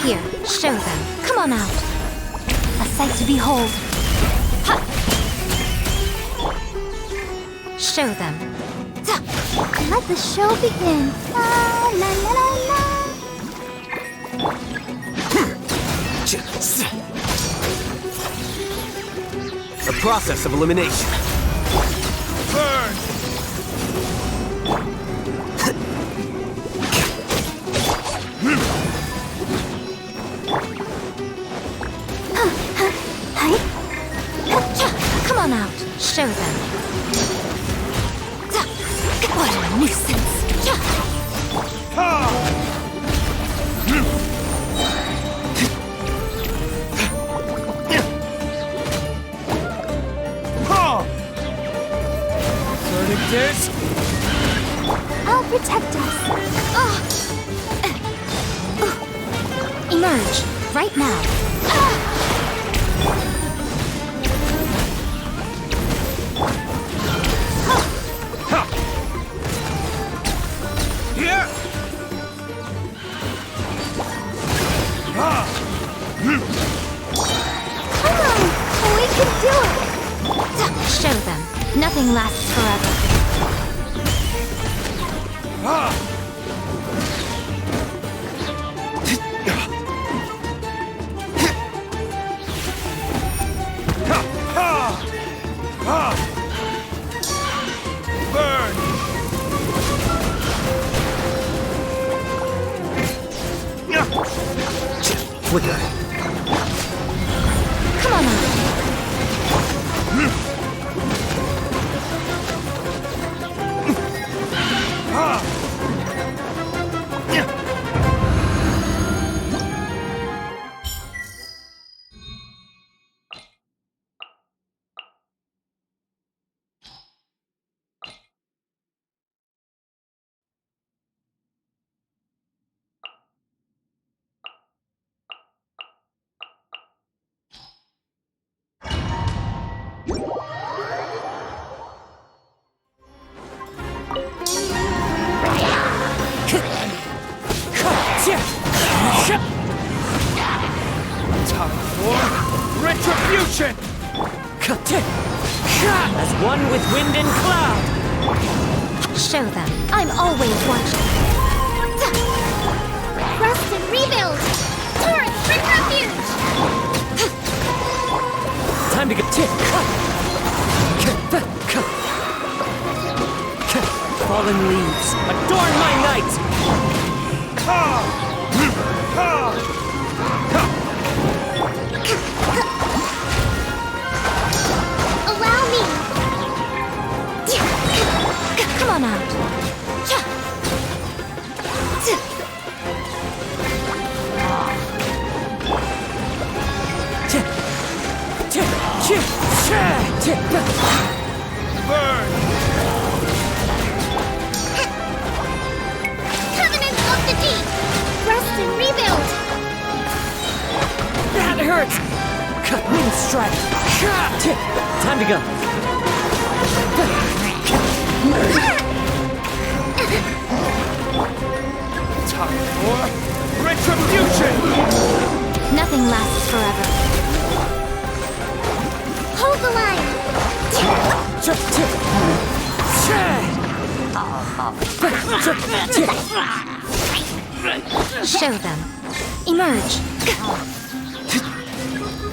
Here, show them. Come on out. A sight to behold. Ha! Show them. Let the show begin. La la la la la. A process of elimination. Burn! Come on out. Show them. What a nuisance. Verdict is... I'll protect us. Emerge right now. Here! Come on, we can do it. Show them. Nothing lasts forever. Burn! Flicker. Come on out. Time for retribution! As one with wind and cloud. Show them. I'm always watching. Rest and rebuild. Taurus, bring refuge. Time to get fallen leaves, adorn my night! Allow me. Come on out. Burn! Covenant of the deep. Rest and rebuild. That hurts! Wind strike! Time to go! Time for retribution! Nothing lasts forever. Hold the line. Show them. Emerge.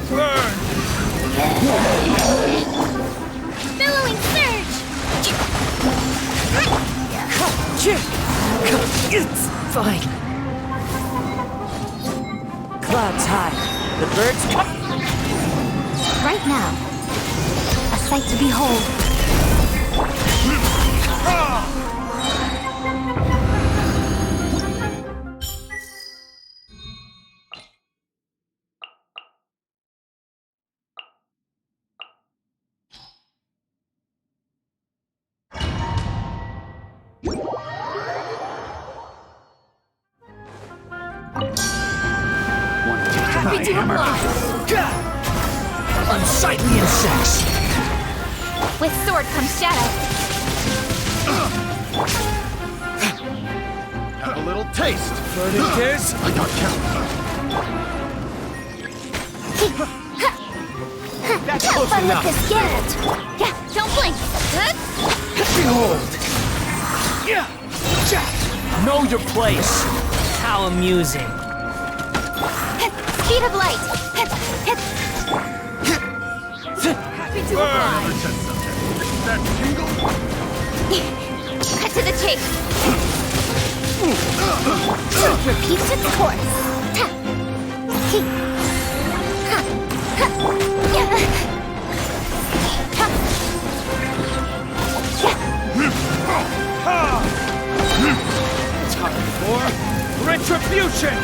Burn! Billowing surge. It's fine. Clouds high. The birds come. Right now. A sight to behold. Happy to apply! Unsightly insects! With sword comes shadow. Have a little taste! Verdict is... I got count. That's Have close fun with enough. this gift. Yeah, don't blink. Behold. Yeah. Ja. Know your place. How amusing. Speed of light. Happy to Burn. oblige. That tingle. Cut to the chase. Truth repeats its course. Ha. He. Ha. Ha. Yeah. Ha. Time for retribution.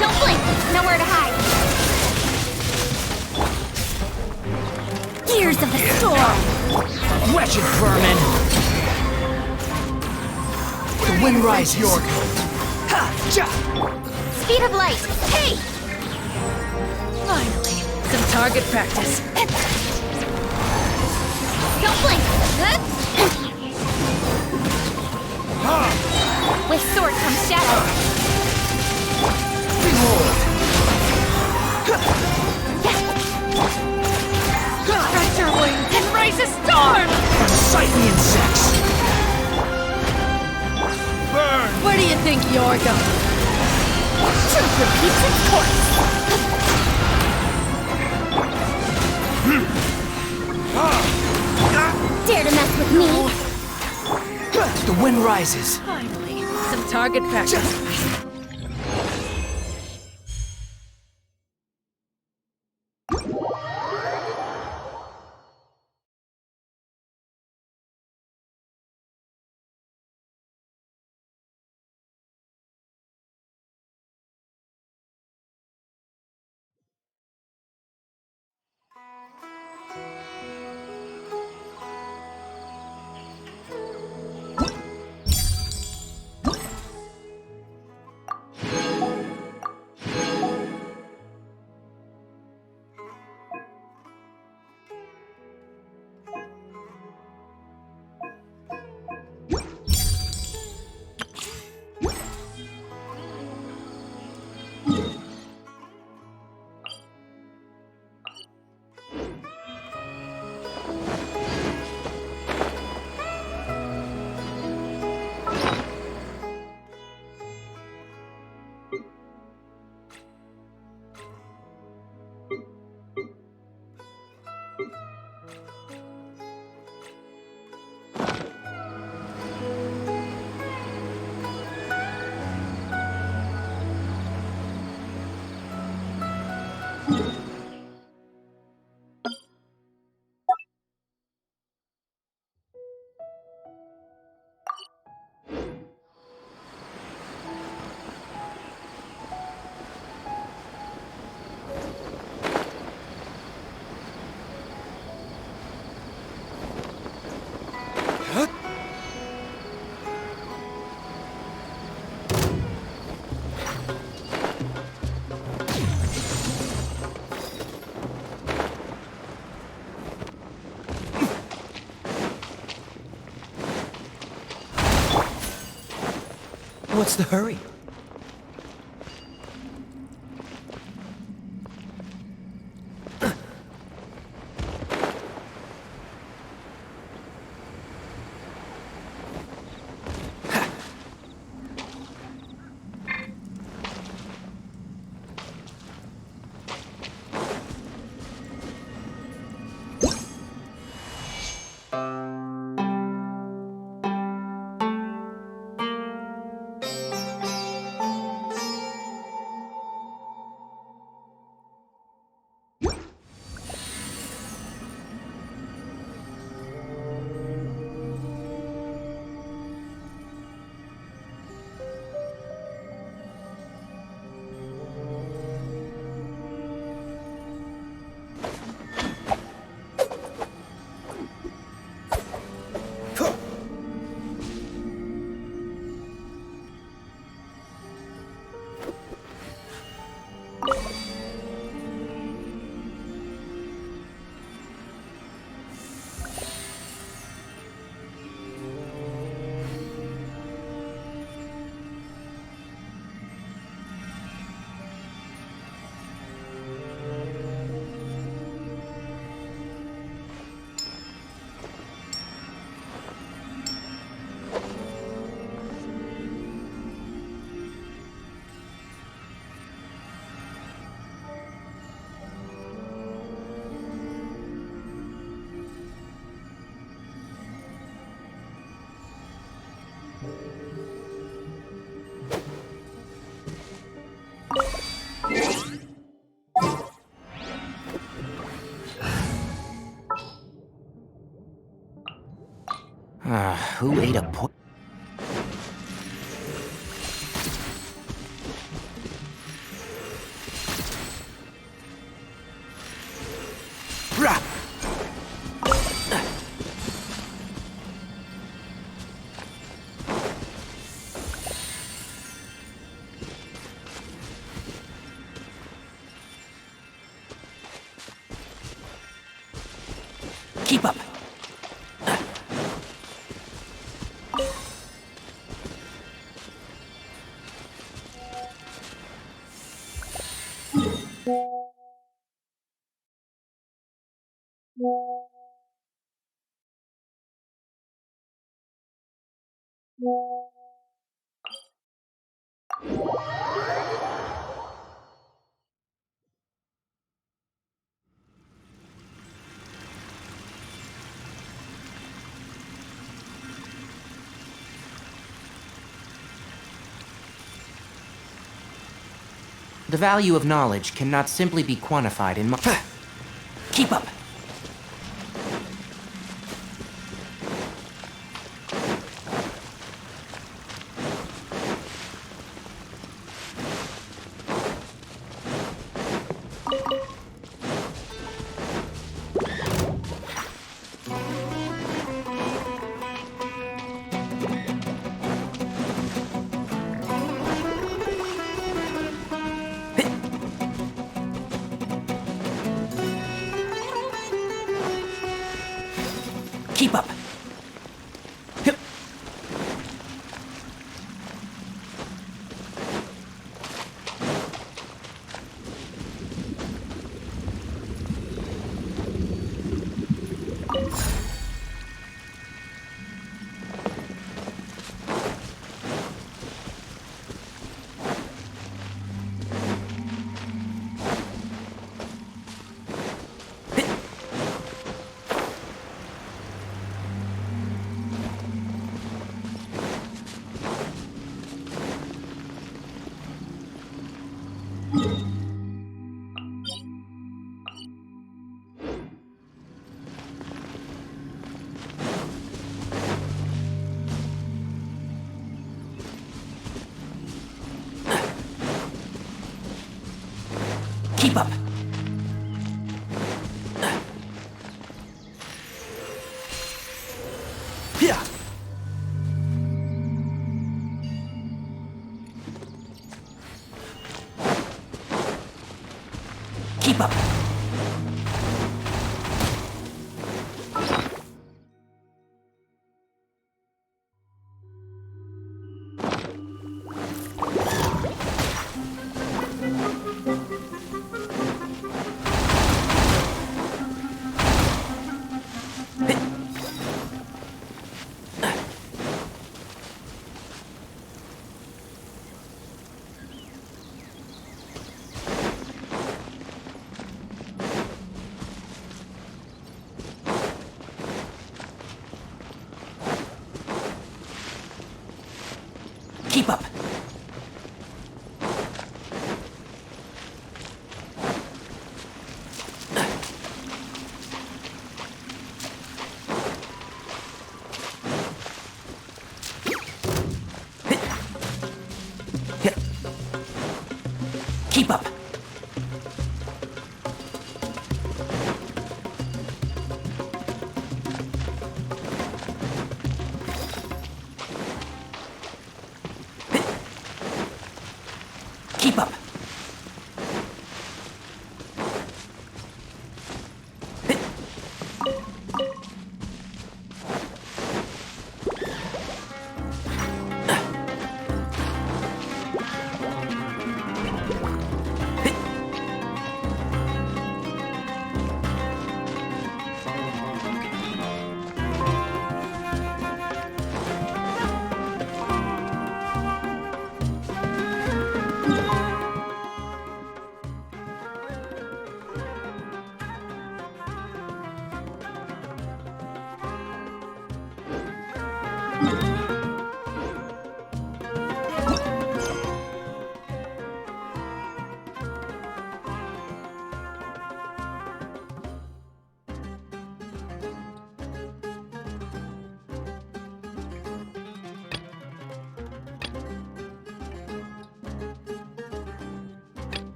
Don't blink. Nowhere to hide. Gears of the storm. Wretched vermin. The wind rises. Your Ha! Ja! Speed of light. Hey. Finally, some target practice. Don't blink. With sword comes shadow. Behold! Stretch your wings and raise a storm. Sight the insects! burn. Where do you think you're going? Truth repeats its course. Dare to mess with me? The wind rises. Finally, some target practice. What's the hurry? Who ate a po- Rah! Keep up. The value of knowledge cannot simply be quantified in Keep up! Keep up! Hup. Keep up! Yeah. Keep up! Keep up! Keep up! Keep up!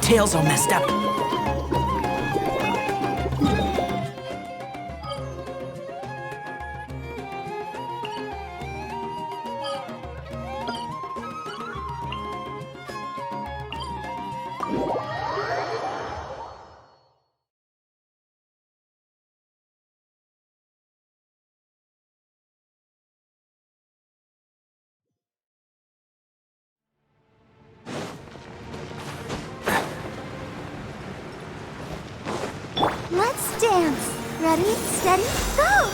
tail's all messed up. Let's dance. Ready, steady, go!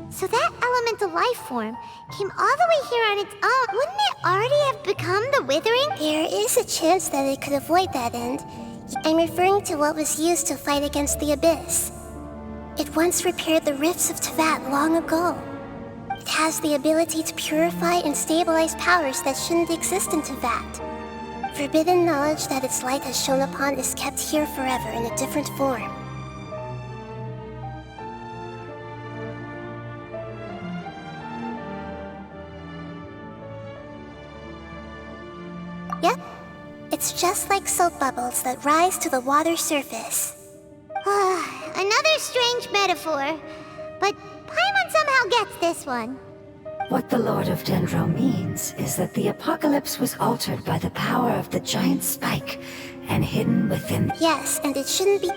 So that elemental life form came all the way here on its own. Wouldn't it already have become the Withering? There is a chance that it could avoid that end. I'm referring to what was used to fight against the Abyss. It once repaired the rifts of Tevat long ago. It has the ability to purify and stabilize powers that shouldn't exist in Tevat. Forbidden knowledge that its light has shone upon is kept here forever in a different form. Yep, it's just like soap bubbles that rise to the water's surface. Another strange metaphor, but Paimon somehow gets this one. What the Lord of Dendro means is that the apocalypse was altered by the power of the giant spike and hidden within. Yes, and it shouldn't be.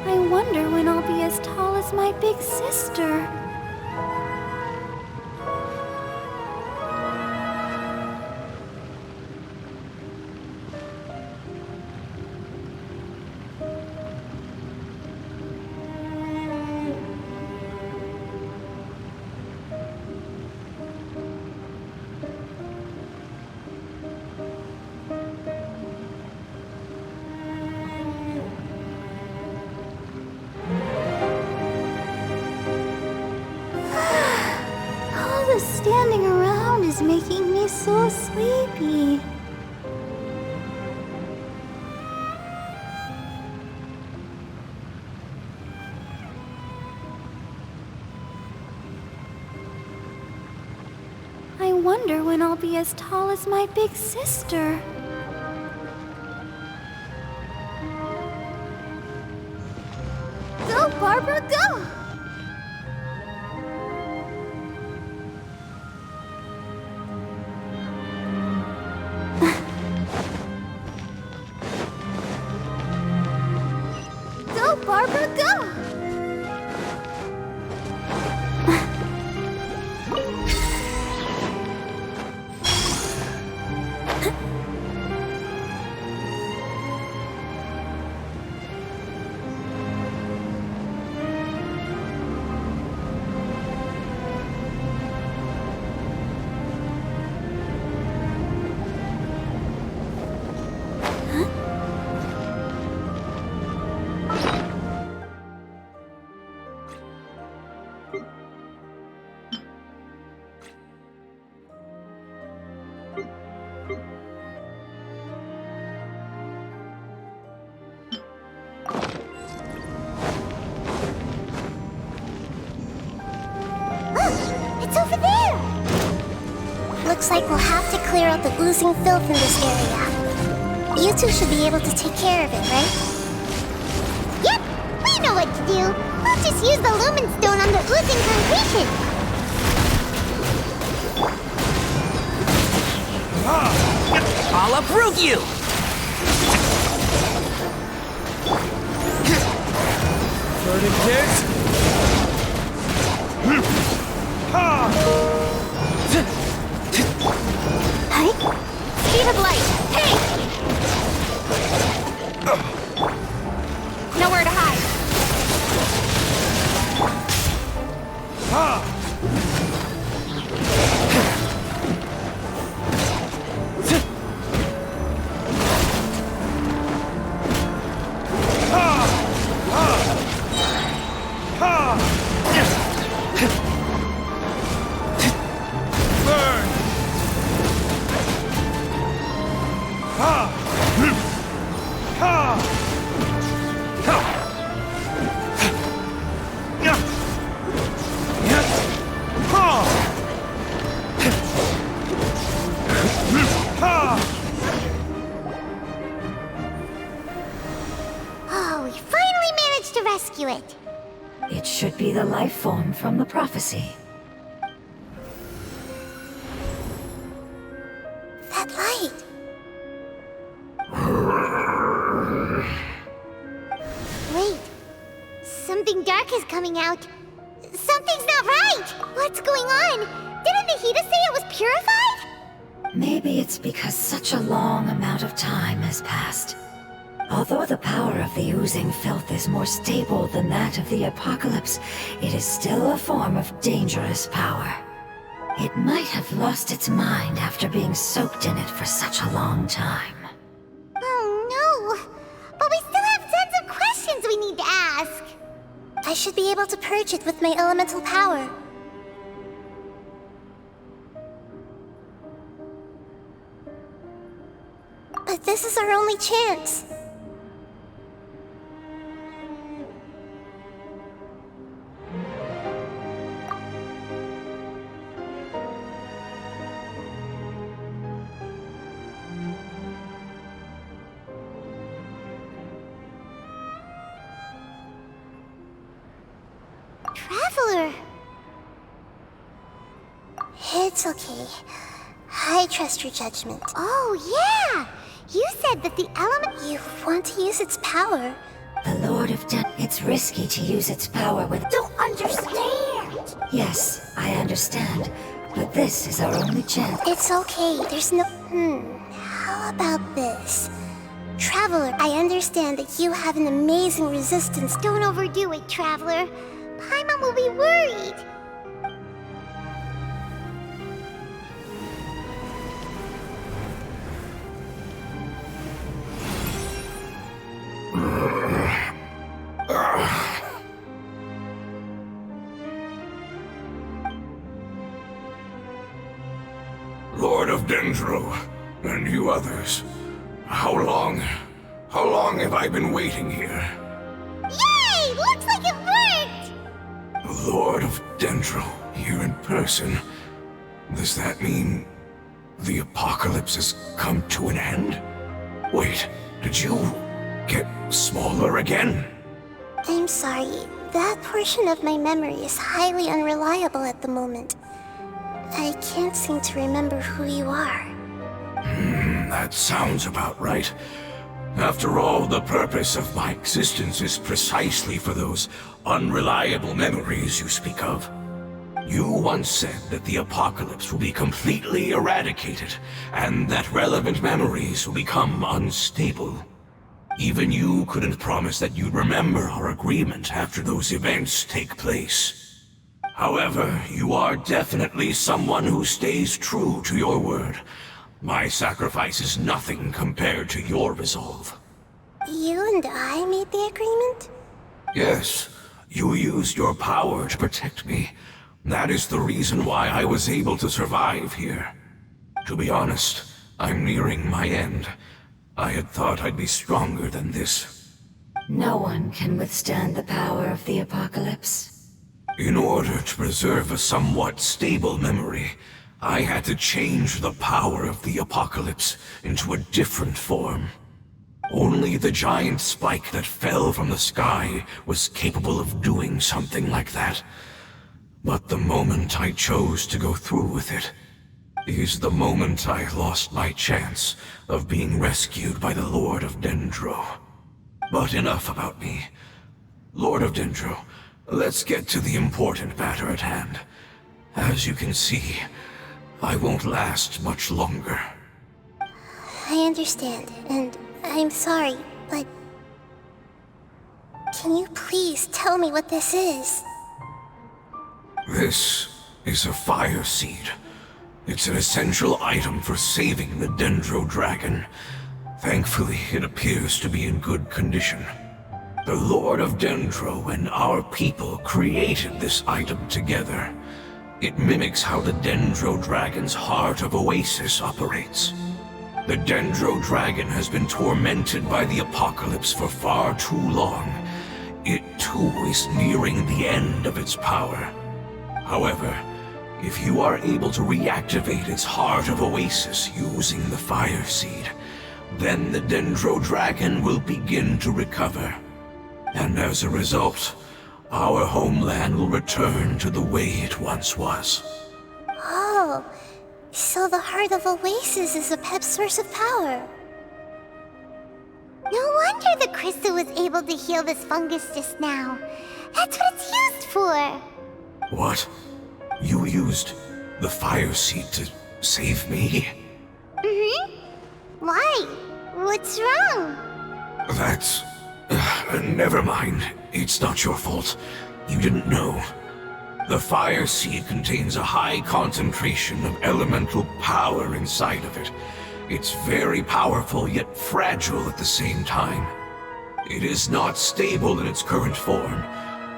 I wonder when I'll be as tall as my big sister. Standing around is making me so sleepy. I wonder when I'll be as tall as my big sister. Go, Barbara, go! Barbara, go! It's over there! Looks like we'll have to clear out the oozing filth in this area. You two should be able to take care of it, right? Yep, we know what to do. We'll just use the lumen stone on the oozing concretion. I'll approve you! Burning kids? Hey? Speed of light! Hey! Nowhere to hide. rescue it? It should be the life form from the prophecy. That light. Wait. Something dark is coming out. Something's not right! What's going on? Didn't the Hida say it was purified? Maybe it's because such a long amount of time has passed. Although the power of the oozing filth is more stable than that of the apocalypse, it is still a form of dangerous power. It might have lost its mind after being soaked in it for such a long time. Oh no! But we still have tons of questions we need to ask! I should be able to purge it with my elemental power. But this is our only chance. Traveler! It's okay. I trust your judgment. Oh, yeah! You said that the element... You want to use its power. The Lord of Death, it's risky to use its power with... Don't understand! Yes, I understand. But this is our only chance. It's okay, there's no... How about this? Traveler, I understand that you have an amazing resistance. Don't overdo it, Traveler. Paimon will be worried. Lord of Dendro, and you others. How long have I been waiting here? Yay! Looks like it worked! Lord of Dendro, here in person. Does that mean the apocalypse has come to an end? Wait, did you get smaller again? I'm sorry. That portion of my memory is highly unreliable at the moment. I can't seem to remember who you are. That sounds about right. After all, the purpose of my existence is precisely for those unreliable memories you speak of. You once said that the apocalypse will be completely eradicated, and that relevant memories will become unstable. Even you couldn't promise that you'd remember our agreement after those events take place. However, you are definitely someone who stays true to your word. My sacrifice is nothing compared to your resolve. You and I made the agreement? Yes, you used your power to protect me. That is the reason why I was able to survive here. To be honest, I'm nearing my end. I had thought I'd be stronger than this. No one can withstand the power of the apocalypse. In order to preserve a somewhat stable memory, I had to change the power of the apocalypse into a different form. Only the giant spike that fell from the sky was capable of doing something like that. But the moment I chose to go through with it is the moment I lost my chance of being rescued by the Lord of Dendro. But enough about me. Lord of Dendro, let's get to the important matter at hand. As you can see, I won't last much longer. I understand, and I'm sorry, but... Can you please tell me what this is? This is a fire seed. It's an essential item for saving the Dendro dragon. Thankfully, it appears to be in good condition. The Lord of Dendro and our people created this item together. It mimics how the Dendro dragon's heart of Oasis operates. The Dendro dragon has been tormented by the apocalypse for far too long. It too is nearing the end of its power. However, if you are able to reactivate its heart of Oasis using the fire seed, then the Dendro dragon will begin to recover. And as a result, our homeland will return to the way it once was. Oh, so the heart of Oasis is a pep source of power. No wonder the crystal was able to heal this fungus just now. That's what it's used for. What? You used the fire seed to save me? Why? What's wrong? That's... never mind. It's not your fault. You didn't know. The fire seed contains a high concentration of elemental power inside of it. It's very powerful, yet fragile at the same time. It is not stable in its current form.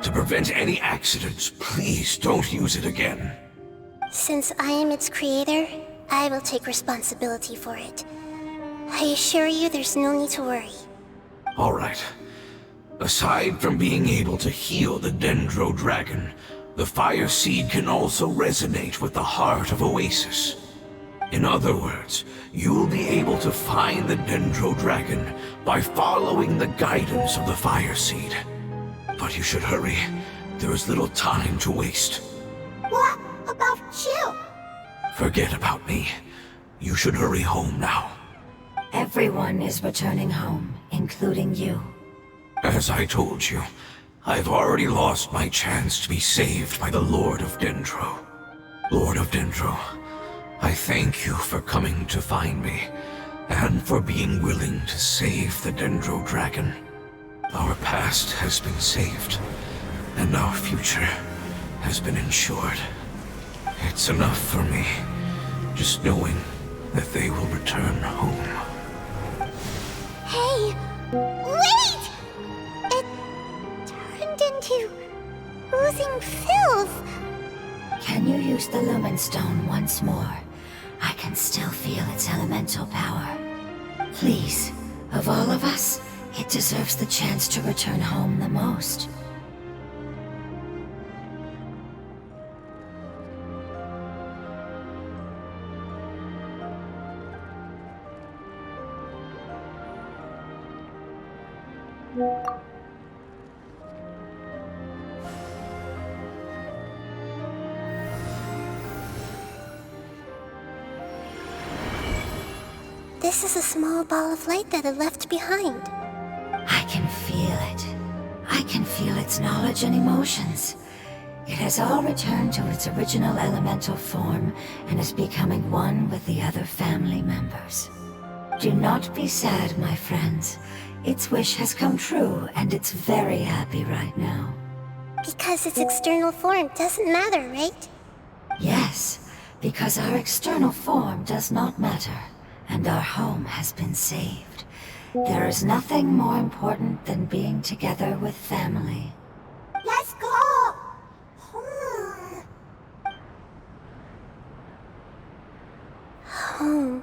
To prevent any accidents, please don't use it again. Since I am its creator, I will take responsibility for it. I assure you there's no need to worry. Alright. Aside from being able to heal the Dendro Dragon, the fire seed can also resonate with the heart of Oasis. In other words, you'll be able to find the Dendro Dragon by following the guidance of the fire seed. But you should hurry. There is little time to waste. What about you? Forget about me. You should hurry home now. Everyone is returning home, including you. As I told you, I've already lost my chance to be saved by the Lord of Dendro. Lord of Dendro, I thank you for coming to find me, and for being willing to save the Dendro Dragon. Our past has been saved, and our future has been ensured. It's enough for me, just knowing that they will return home. Hey! Wait! It turned into oozing filth. Can you use the Lumen Stone once more? I can still feel its elemental power. Please, of all of us, it deserves the chance to return home the most. This is a small ball of light that it left behind. I can feel it. I can feel its knowledge and emotions. It has all returned to its original elemental form and is becoming one with the other family members. Do not be sad, my friends. Its wish has come true, and it's very happy right now. Because its external form doesn't matter, right? Yes, because our external form does not matter, and our home has been saved. There is nothing more important than being together with family. Let's go! Home.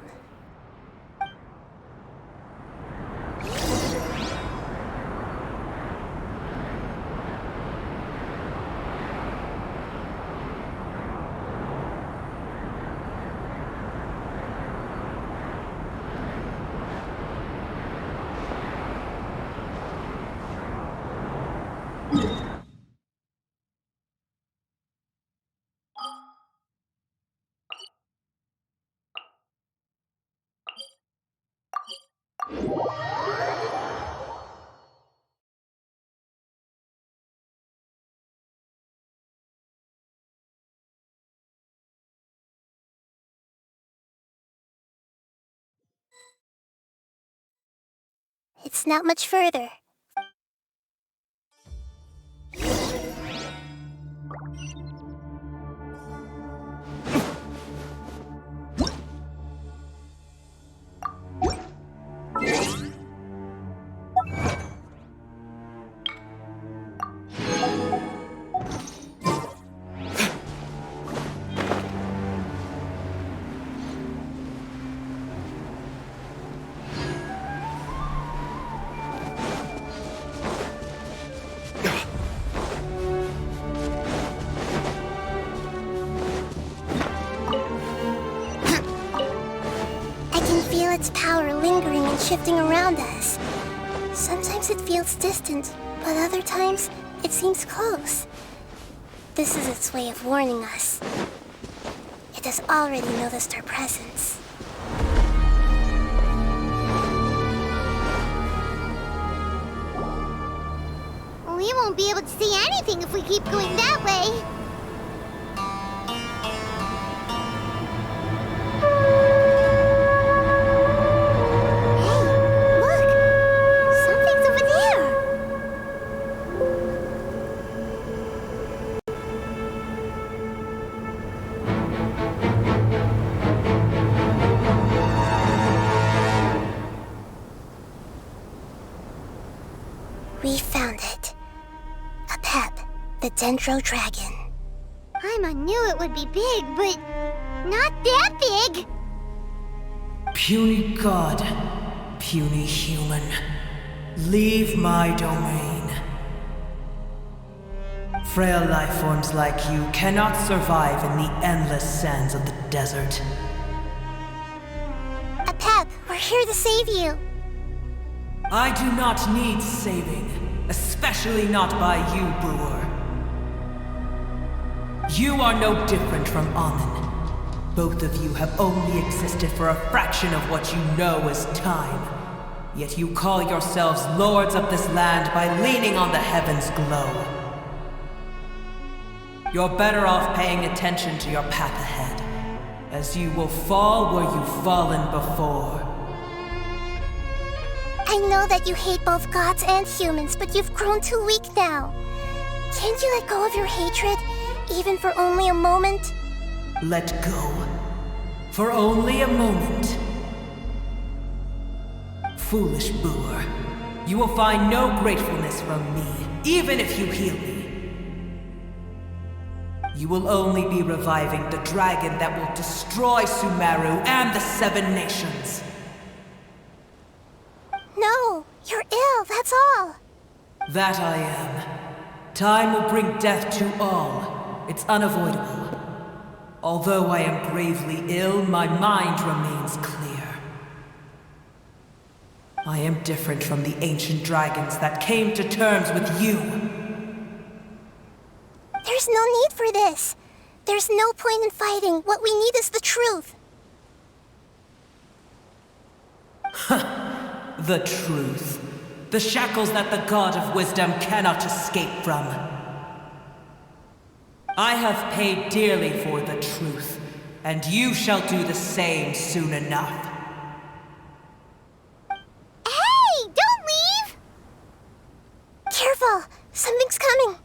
It's not much further. Its power lingering and shifting around us. Sometimes it feels feels distant, but other times it seems close. This is its way of warning us. It has already noticed our presence. We won't be able to see anything if we keep going that way. Hey, look! Something's over there! We found it. A Pep, the Dendro Dragon. I knew it would be big, but not that big! Puny god, puny human, leave my domain. Frail life forms like you cannot survive in the endless sands of the desert. A Pep, we're here to save you. I do not need saving, especially not by you, Brewer. You are no different from Amun. Both of you have only existed for a fraction of what you know as time. Yet you call yourselves lords of this land by leaning on the heavens' glow. You're better off paying attention to your path ahead, as you will fall where you've fallen before. I know that you hate both gods and humans, but you've grown too weak now. Can't you let go of your hatred, even for only a moment? Let go. For only a moment. Foolish Brewer. You will find no gratefulness from me, even if you heal me. You will only be reviving the dragon that will destroy Sumeru and the Seven Nations. No, you're ill, that's all. That I am. Time will bring death to all. It's unavoidable. Although I am gravely ill, my mind remains clear. I am different from the ancient dragons that came to terms with you. There's no need for this. There's no point in fighting. What we need is the truth. The truth. The shackles that the God of Wisdom cannot escape from. I have paid dearly for the truth, and you shall do the same soon enough. Hey! Don't leave! Careful! Something's coming!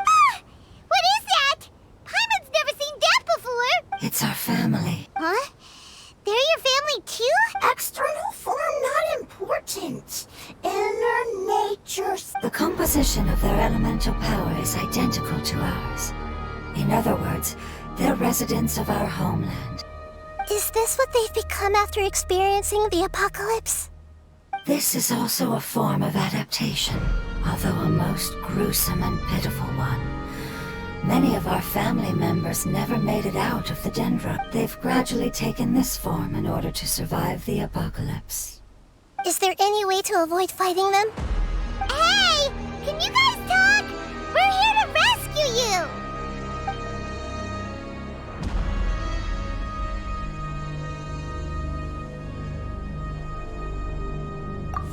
Ah! What is that? Paimon's never seen that before! It's our family. Huh? They're your family too? External form not important. Inner natures. The composition of their elemental power is identical to ours. In other words, they're residents of our homeland. Is this what they've become after experiencing the apocalypse? This is also a form of adaptation, although a most gruesome and pitiful one. Many of our family members never made it out of the Dendro. They've gradually taken this form in order to survive the apocalypse. Is there any way to avoid fighting them? Hey! Can you guys talk? We're here to rescue you!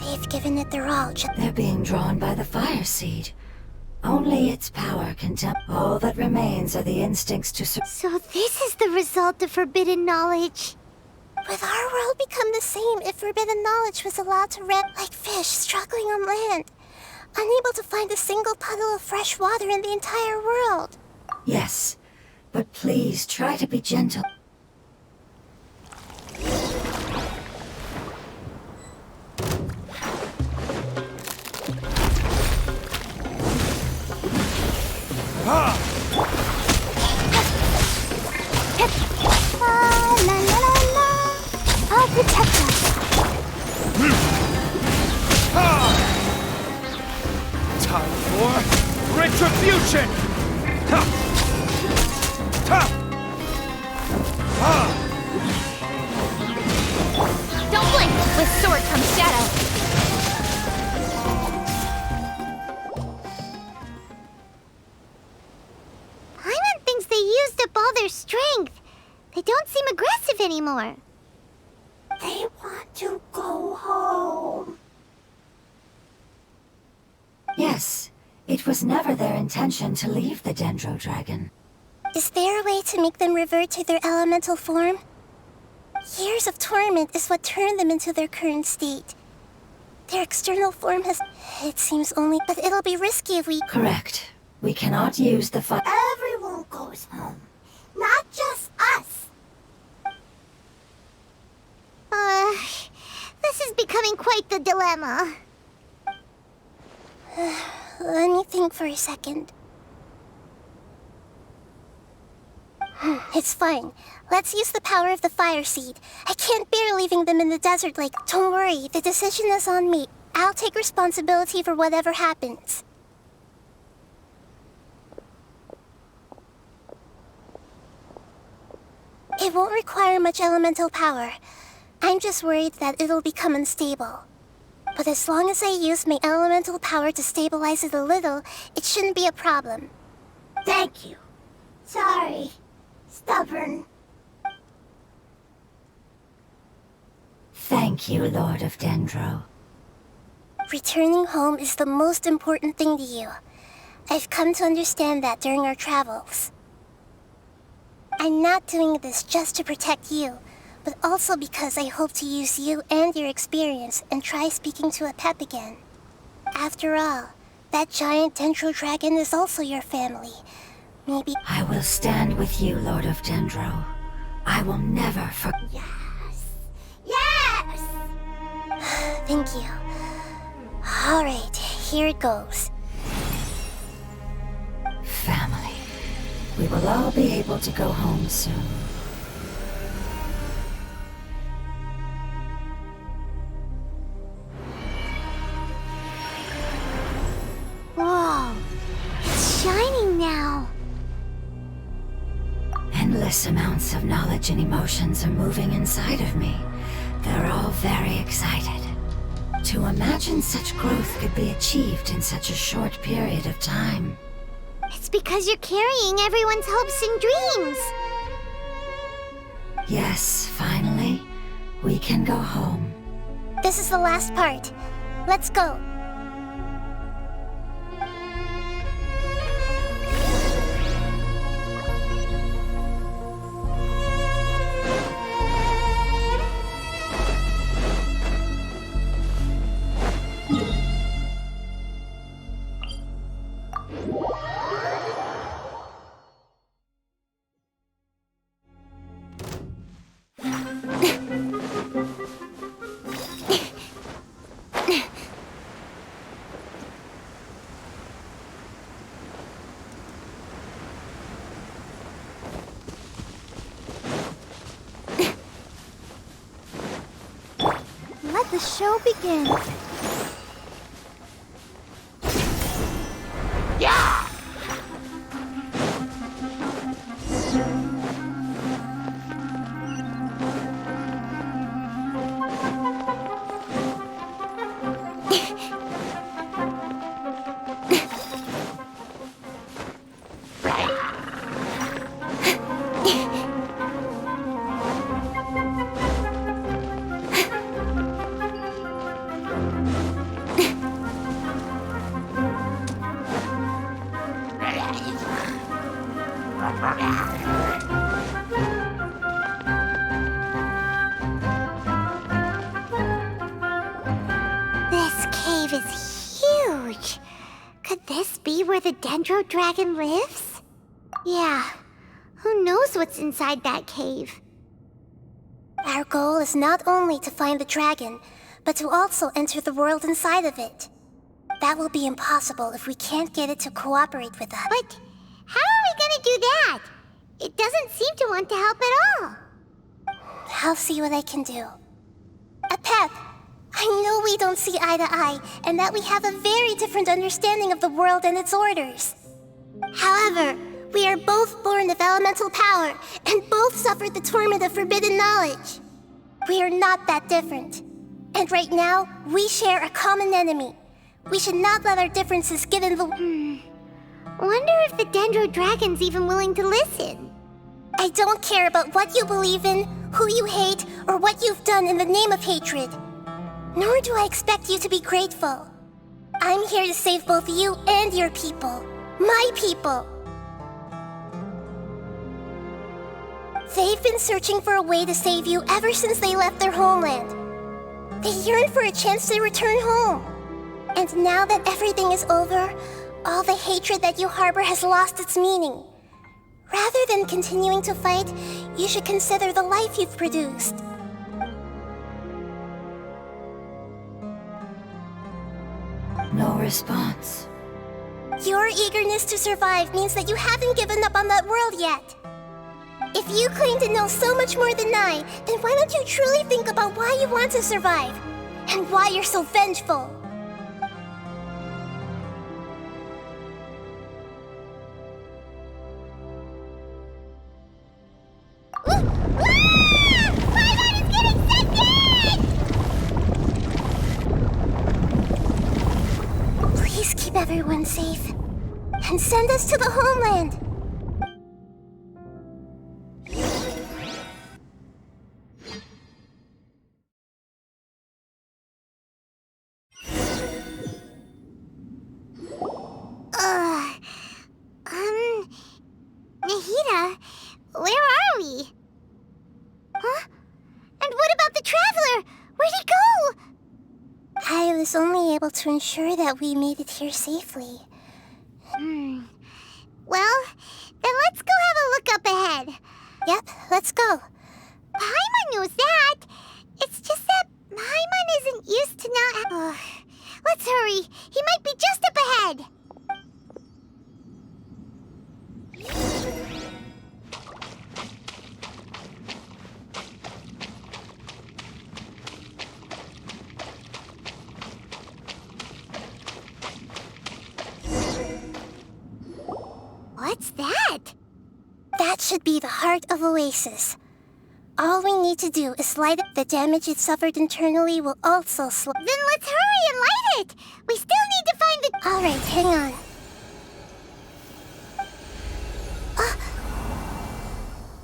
They've given it their all. They're being drawn by the fire seed. Only its power can tell. All that remains are the instincts to So this is the result of forbidden knowledge. Would our world become the same if forbidden knowledge was allowed to run like fish struggling on land, unable to find a single puddle of fresh water in the entire world? Yes, but please try to be gentle. La la la la. I'll protect us. Time for retribution! Ha! Ha! Ha! Don't blink! With sword comes shadow. their strength. They don't seem aggressive anymore. They want to go home. Yes, it was never their intention to leave the Dendro Dragon. Is there a way to make them revert to their elemental form? Years of torment is what turned them into their current state. Their external form has... It seems only... But it'll be risky if we... Correct. We cannot use the Everyone goes home. Not just us. This is becoming quite the dilemma. Let me think for a second. It's fine. Let's use the power of the fire seed. I can't bear leaving them in the desert like... Don't worry, the decision is on me. I'll take responsibility for whatever happens. It won't require much elemental power. I'm just worried that it'll become unstable. But as long as I use my elemental power to stabilize it a little, it shouldn't be a problem. Thank you. Sorry. Stubborn. Thank you, Lord of Dendro. Returning home is the most important thing to you. I've come to understand that during our travels. I'm not doing this just to protect you, but also because I hope to use you and your experience and try speaking to a pep again. After all, that giant Dendro Dragon is also your family. Maybe... I will stand with you, Lord of Dendro. I will never forget. Yes! Yes! Thank you. Alright, here it goes. Family. We will all be able to go home soon. Whoa, it's shining now. Endless amounts of knowledge and emotions are moving inside of me. They're all very excited. To imagine such growth could be achieved in such a short period of time. It's because you're carrying everyone's hopes and dreams. Yes, finally, we can go home. This is the last part. Let's go. Let the show begin. This cave is huge. Could this be where the Dendro Dragon lives? Yeah, who knows what's inside that cave? Our goal is not only to find the dragon, but to also enter the world inside of it. That will be impossible if we can't get it to cooperate with us. But how are we gonna do that? It doesn't seem to want to help at all. I'll see what I can do. Pep, I know we don't see eye to eye, and that we have a very different understanding of the world and its orders. However, we are both born of elemental power, and both suffered the torment of forbidden knowledge. We are not that different. And right now, we share a common enemy. We should not let our differences get in the... Wonder if the Dendro Dragon's even willing to listen. I don't care about what you believe in, who you hate, or what you've done in the name of hatred. Nor do I expect you to be grateful. I'm here to save both you and your people. My people. They've been searching for a way to save you ever since they left their homeland. They yearn for a chance to return home. And now that everything is over, all the hatred that you harbor has lost its meaning. Rather than continuing to fight, you should consider the life you've produced. No response. Your eagerness to survive means that you haven't given up on that world yet. If you claim to know so much more than I, then why don't you truly think about why you want to survive? And why you're so vengeful? Please keep everyone safe. And send us to the homeland. Nahida, where are we? Huh? And what about the Traveler? Where'd he go? I was only able to ensure that we made it here safely. Well, then let's go have a look up ahead. Yep, let's go. Paimon knows that. It's just that Paimon isn't used to not... let's hurry. He might be just up ahead. What's that? That should be the heart of Oasis. All we need to do is light up. The damage it suffered internally will also slow. Then let's hurry and light it. We still need to find the... All right, hang on.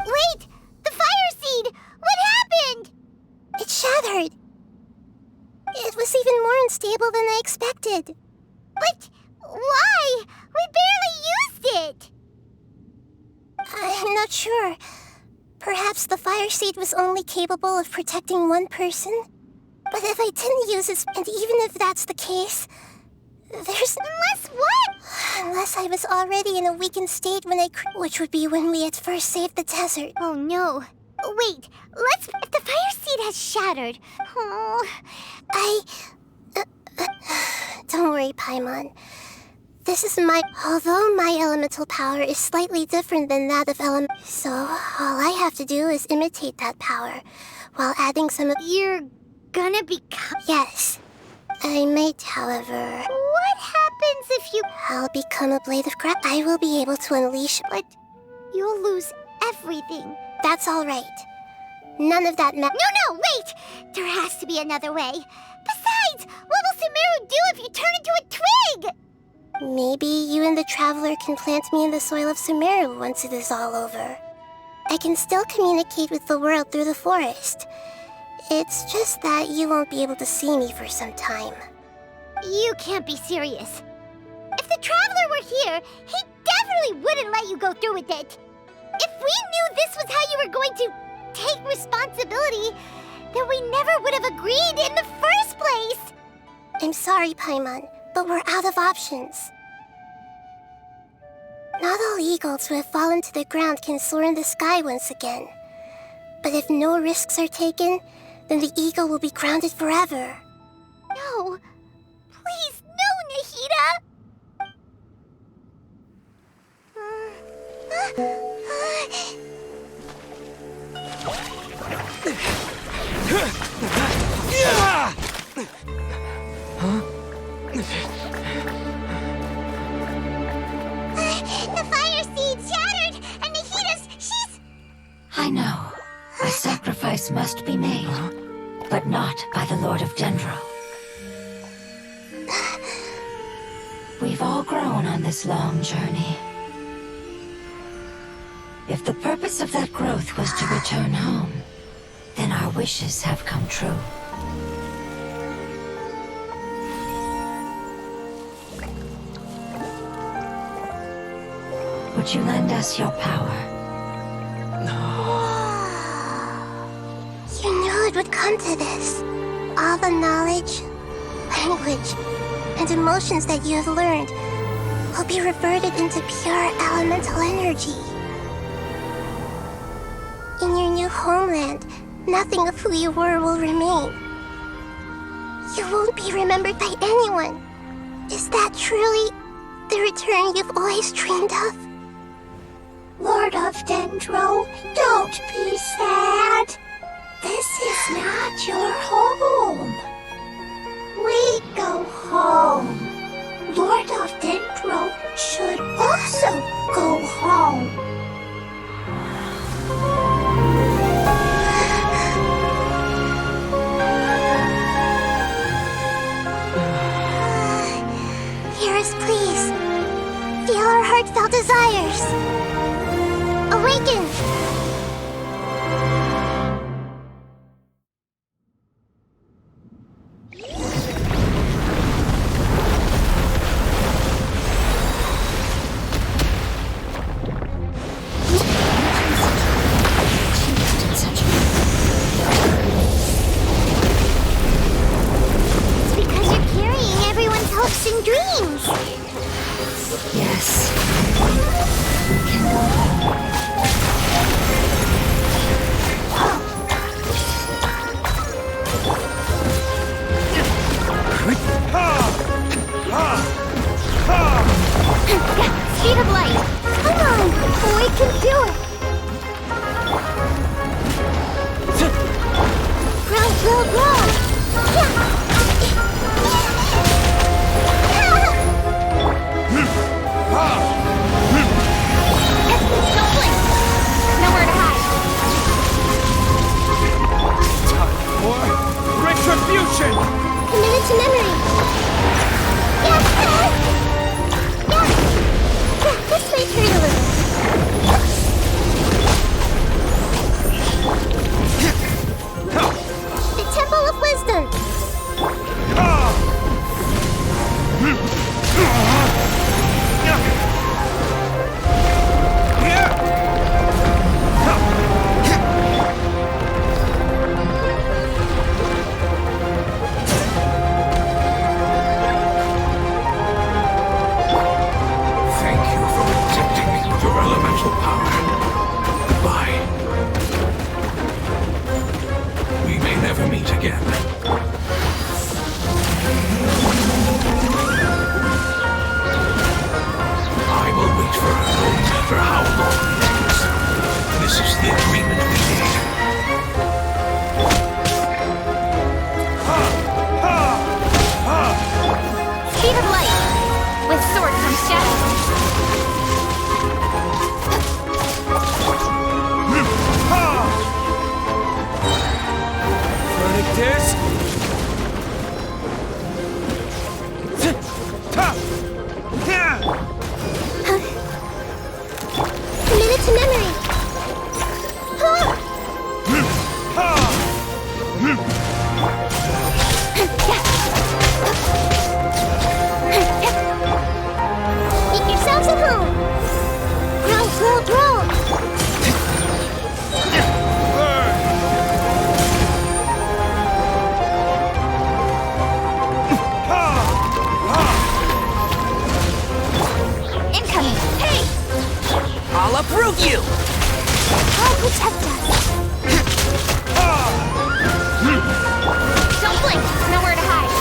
Wait! The fire seed! What happened? It shattered. It was even more unstable than I expected. But why? We barely used it. I'm not sure. Perhaps the fire seed was only capable of protecting one person? But if I didn't use it, and even if that's the case, there's... Unless what? Unless I was already in a weakened state when which would be when we at first saved the desert. Oh no. Wait, let's... If the fire seed has shattered... Oh... Don't worry, Paimon. This is although my elemental power is slightly different than that of so all I have to do is imitate that power, while adding some of... You're gonna become... Yes. I might, however... What happens if you... I'll become a blade of grass. I will be able to unleash... But you'll lose everything. That's all right. None of that No, wait! There has to be another way. Besides, what will Sumeru do if you turn into a twig? Maybe you and the Traveler can plant me in the soil of Sumeru once it is all over. I can still communicate with the world through the forest. It's just that you won't be able to see me for some time. You can't be serious. If the Traveler were here, he definitely wouldn't let you go through with it. If we knew this was how you were going to take responsibility, then we never would have agreed in the first place. I'm sorry, Paimon, but we're out of options. Not all eagles who have fallen to the ground can soar in the sky once again. But if no risks are taken, then the eagle will be grounded forever. No. Please, no, Nahida! The fire seed shattered, and she's... I know. A sacrifice must be made, but not by the Lord of Dendro. We've all grown on this long journey. If the purpose of that growth was to return home, then our wishes have come true. Would you lend us your power? You knew it would come to this. All the knowledge, language, and emotions that you have learned will be reverted into pure elemental energy. In your new homeland, nothing of who you were will remain. You won't be remembered by anyone. Is that truly the return you've always dreamed of? Lord of Dendro, don't be sad. This is not your home. We go home. Lord of Dendro should also go home. Hear us, please. Feel our heartfelt desires. Awaken! It's because you're carrying everyone's hopes and dreams. Yes. We can go home. Speed of light! Come on! We can do it! Grow, grow, grow! Don't blink! Nowhere to hide! Time for retribution! Committed to memory! Yes! This may hurt a little. The Temple of Wisdom! Thank you for protecting me with your elemental power. Goodbye. We may never meet again. I will wait for her no matter how long it takes. This is the agreement we made. Speed of light! With sword comes shadow. Verdict is... Committed to memory. Make yourselves at home. Grow, grow, grow. Incoming. Hey! I'll approve you! I'll protect us. Don't blink. Nowhere to hide.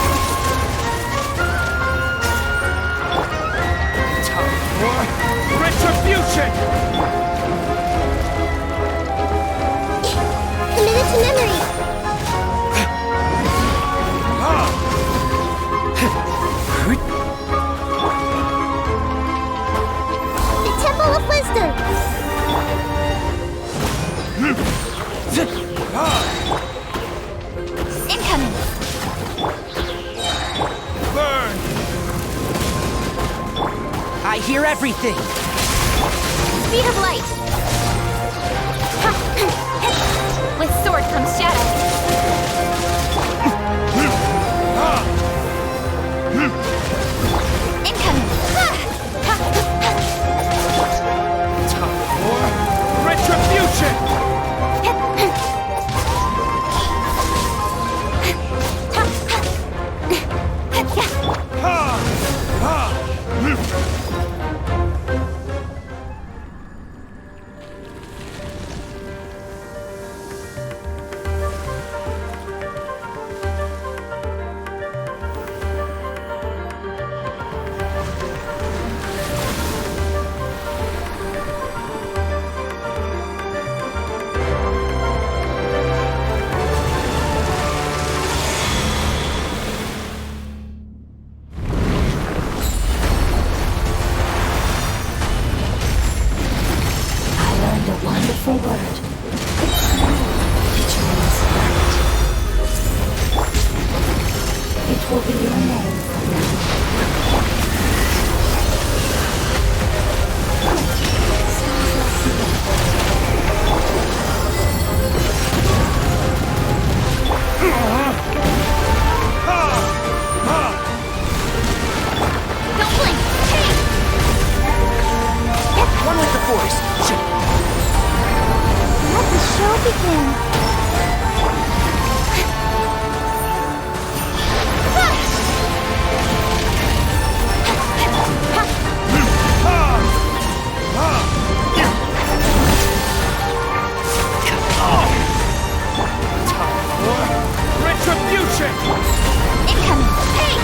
Time for retribution! Committed to memory. The Temple of Wisdom. Incoming. Burn! I hear everything! Speed of light. With sword comes shadow. Incoming. Time for retribution! Wonderful word. Which means light. It will be your name from now. Don't blink. Hey! One with the force. Let the show begin. Time for retribution! Incoming. Hey!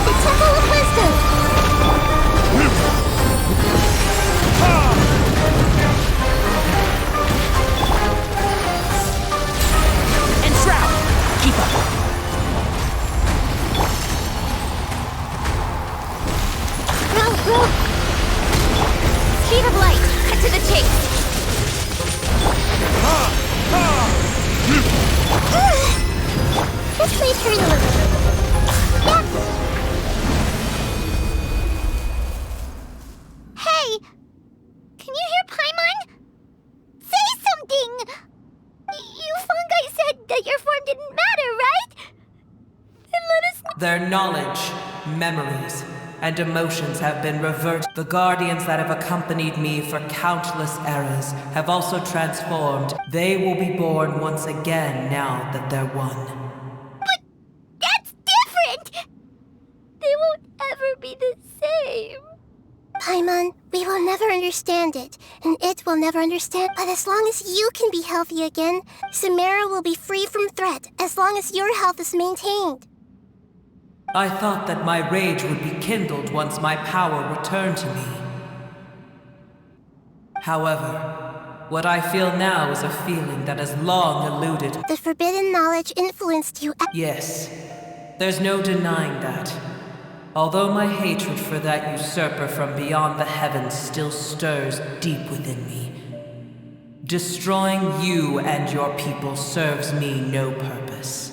The Temple of Wisdom! And Shroud! Keep up! Row. Speed of light. Cut to the chase. This may hurt a little. Yes! Hey! Can you hear Paimon? Say something! You fungi said that your form didn't matter, right? Then let us know. Their knowledge, memories, and emotions have been reverted. The guardians that have accompanied me for countless eras have also transformed. They will be born once again now that they're one. But that's different! They won't ever be the same. Paimon, we will never understand it, and it will never understand. But as long as you can be healthy again, Samara will be free from threat as long as your health is maintained. I thought that my rage would be kindled once my power returned to me. However, what I feel now is a feeling that has long eluded. The forbidden knowledge influenced you. Yes, there's no denying that. Although my hatred for that usurper from beyond the heavens still stirs deep within me, destroying you and your people serves me no purpose.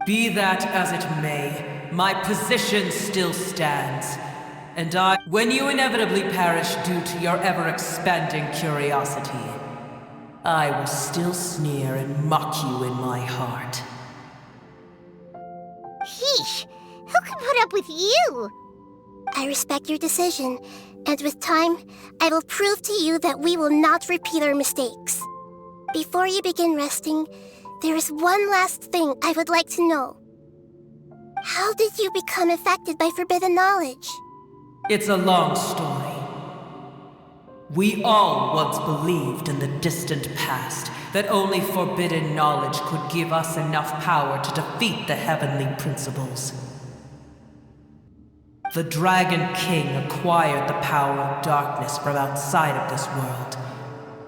Be that as it may, my position still stands, and when you inevitably perish due to your ever-expanding curiosity, I will still sneer and mock you in my heart. Yeesh! Who can put up with you? I respect your decision, and with time, I will prove to you that we will not repeat our mistakes. Before you begin resting, there is one last thing I would like to know. How did you become affected by forbidden knowledge? It's a long story. We all once believed in the distant past that only forbidden knowledge could give us enough power to defeat the heavenly principles. The Dragon King acquired the power of darkness from outside of this world,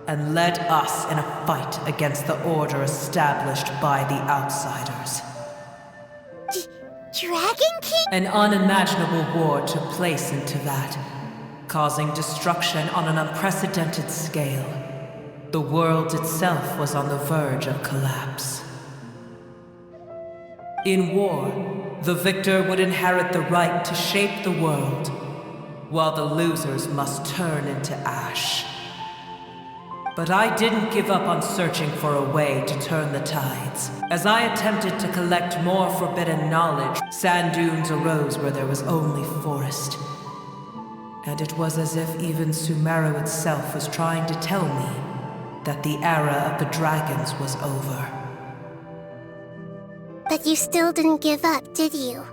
and led us in a fight against the order established by the outsiders. Dragon King? An unimaginable war took place into that, causing destruction on an unprecedented scale. The world itself was on the verge of collapse. In war, the victor would inherit the right to shape the world, while the losers must turn into ash. But I didn't give up on searching for a way to turn the tides. As I attempted to collect more forbidden knowledge, sand dunes arose where there was only forest. And it was as if even Sumeru itself was trying to tell me that the era of the dragons was over. But you still didn't give up, did you?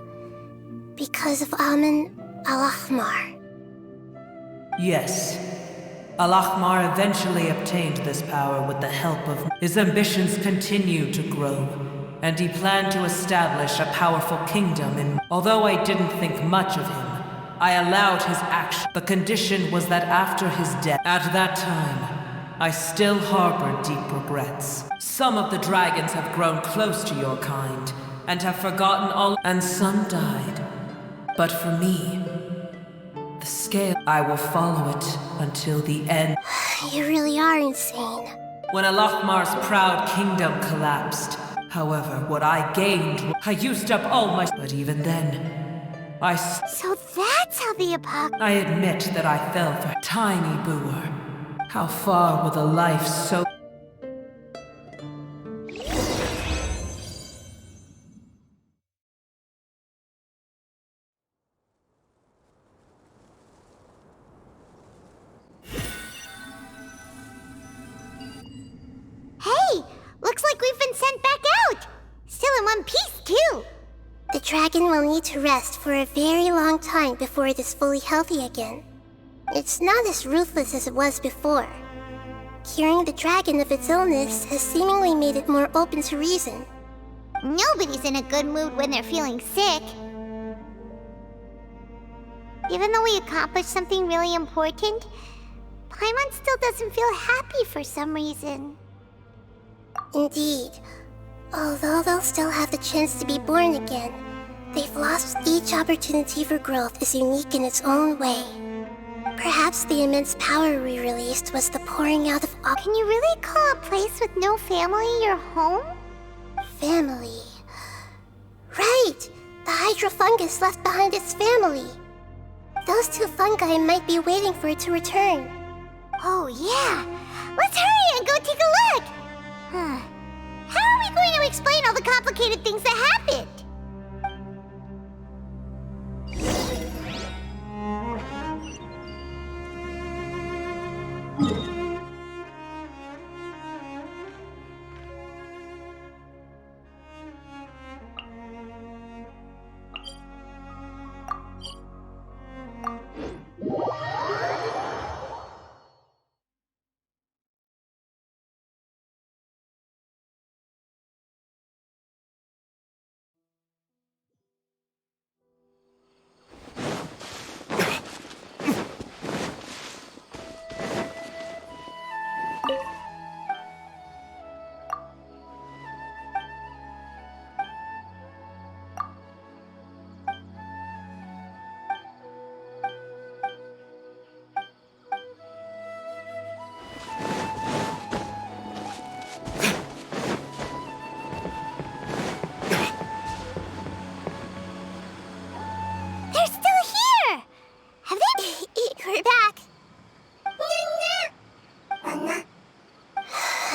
Because of Amen Al-Ahmar. Yes. Al-Ahmar eventually obtained this power with the help of... His ambitions continued to grow, and he planned to establish a powerful kingdom in... Although I didn't think much of him, I allowed his action. The condition was that after his death, at that time, I still harbored deep regrets. Some of the dragons have grown close to your kind, and have forgotten all... And some died. But for me, the scale, I will follow it until the end. You really are insane. When Al-Ahmar's proud kingdom collapsed, however, what I gained, I used up all my... But even then, So that's how the I admit that I fell for tiny Boer. How far will a life so... Hey! Looks like we've been sent back out! Still in one piece, too! The dragon will need to rest for a very long time before it is fully healthy again. It's not as ruthless as it was before. Curing the dragon of its illness has seemingly made it more open to reason. Nobody's in a good mood when they're feeling sick. Even though we accomplished something really important, Paimon still doesn't feel happy for some reason. Indeed. Although they'll still have the chance to be born again, they've lost each opportunity for growth is unique in its own way. Perhaps the immense power we released was the pouring out of all... Can you really call a place with no family your home? Family. Right! The Hydra fungus left behind its family. Those two fungi might be waiting for it to return. Oh yeah! Let's hurry and go take a look! How are we going to explain all the complicated things that happened?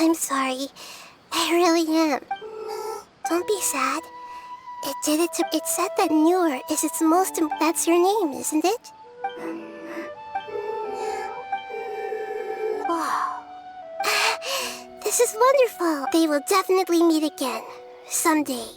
I'm sorry. I really am. Don't be sad. It did it to... It said that newer is its most... That's your name, isn't it? Wow. This is wonderful. They will definitely meet again. Someday.